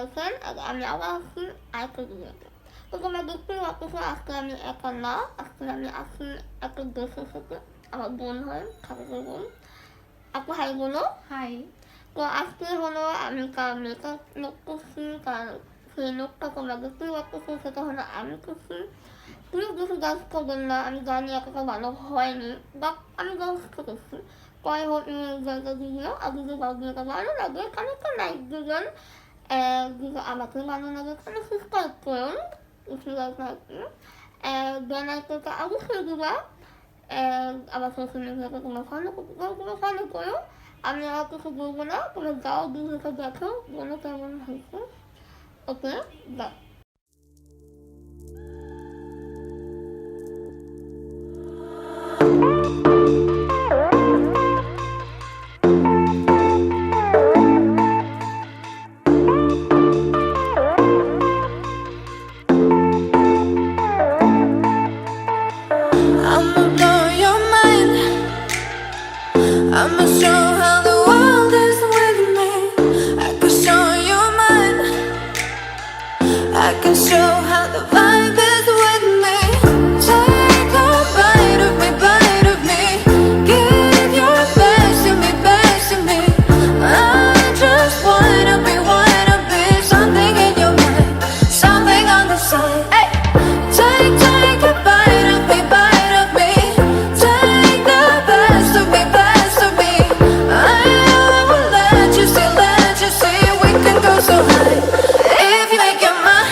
করেছেন। আমি আবার আসছি আরেকটা ভিডিওতে। তো তোমরা দেখতেই পাচ্ছ আজকে আমি একা না, আজকে আমি আসি একটা দেশের সাথে, আমার বোন হয়, খাবারের বোন। আপু হাই বলো। হাই। তো আজকে হলো আমি কার মেকআপ লুক করছি, কার সেই লুকটা তোমরা দেখতেই পাচ্ছ, সেটা হলো আমি করছি। প্লিজ বেশি গাছ করবেন না, আমি জানি এতটা ভালো হয়নি, বাট আমি চেষ্টা করছি। পরে হোক জায়গা দিয়ে আর যদি ভিডিওটা ভালো লাগে তাহলে তো লাইক দিবেন, যদি আমাকে ভালো লাগে তাহলে সাবস্ক্রাইব করুন, বেল আইকনটা অবশ্যই দিবা। আমার সোশ্যাল মিডিয়াতে তোমরা ফলো করো। আমি আর কিছু বলবো না, তোমরা যাও ভিডিওটা দেখো, বলো কেমন হয়েছে। ওকে, by. I'ma show how the world is with me. I can show you mine. I can show how the vibe is with me. Take a bite of me, bite of me. Give your best to me, best to me. I just wanna be something in your mind, something on the side. Hey. Take a bite of me, bite of me. Take the best of me, best of me. I will let you see, we can go so high if you make your mind.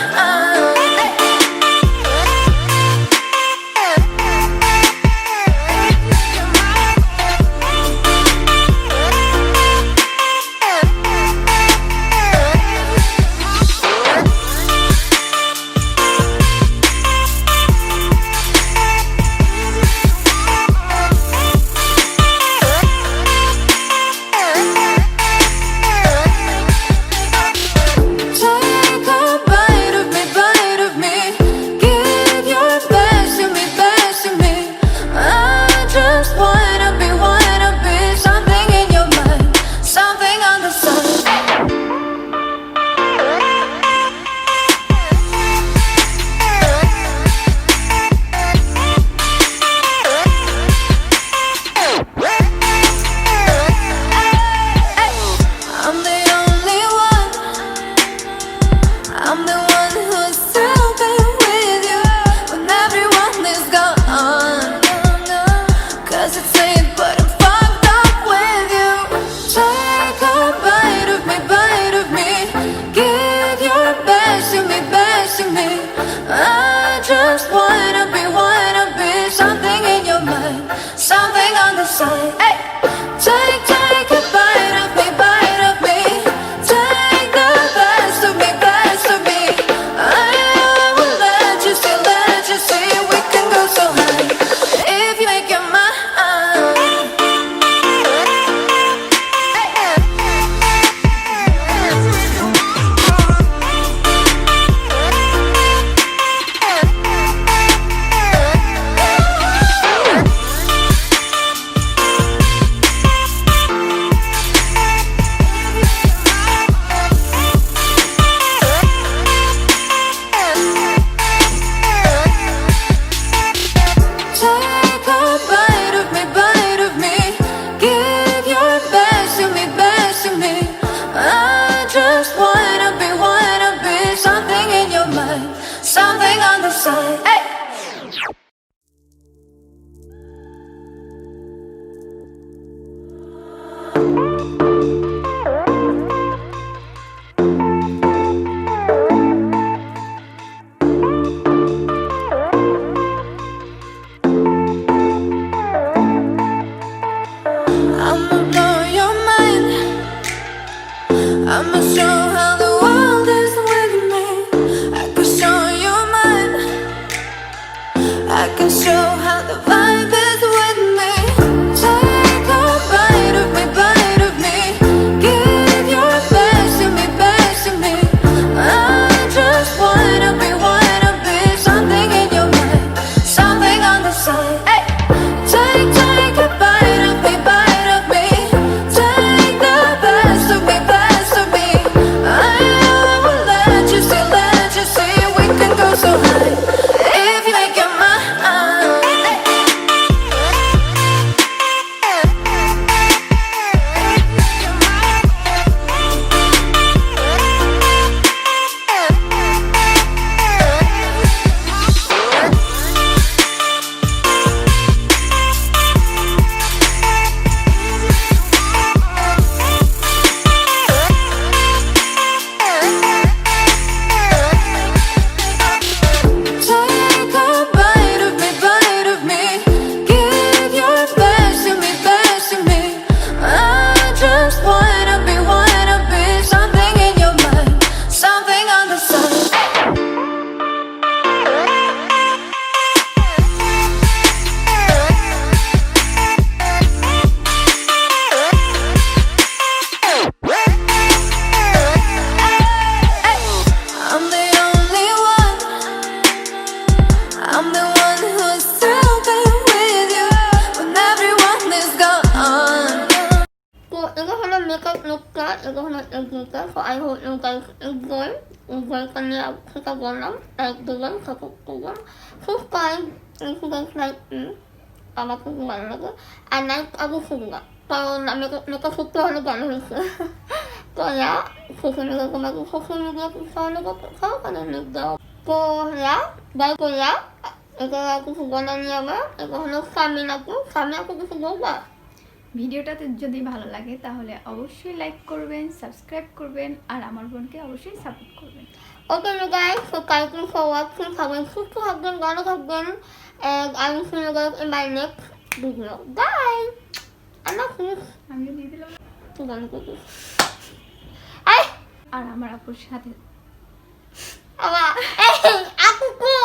Take a bite of me, bite of me. Give your best to me, best to me. I just wanna be something in your mind, something on the side. I'm the only one. I'm the one who's still been with you when everyone is gone. 'Cause it's late, but I'm fucked up with you. Take a bite of me, bite of me. Give your best to me, best to me. I just wanna be something in your mind, something on the side. Hey. Take a bite of me, bite of me. Take the best of me, best of me. I will let you see, we can go so high if you make your mind. Take a bite of me, bite of me. Give your best to me, best to me. I just wanna be something in your mind, something on the side. Hey. I'ma blow your mind. I'ma show how the world is with me. I can show you mine. I can show how the vibe is with me. Take a bite of me, bite of me. Give your best to me, best to me. I just wanna be something in your mind, something on the side. Hey. Take a bite of me, bite of me. Take the best of me, best of me. makeup look ka, ito na nagkita. So I hope you guys enjoy kanya kita bolam, like doon, subscribe. Subscribe if you guys like me. Tama ko gumana lagi. And like ako sila. Pero nakasukto na gano'n siya. Kaya, susunod ako mag-social media kung saan ako kananig daw. Kaya, dahil kaya, ito ako suganan niya ba? Ito hano sami ako gusto ba? ভিডিওটাতে যদি ভালো লাগে তাহলে অবশ্যই like করবেন, subscribe করবেন আর আমার বোনকে অবশ্যই সাপোর্ট করবেন। Okay you guys, so thank you for watching. Sabay susto hagdan, gano'n hagdan. And I will see you guys in my next video. Bye! Anak sis. আমিও দিয়ে দিলাম। Ganun ko sis. Ay! আর আমার আপুর সাথে Ama! Eh! Ako ko!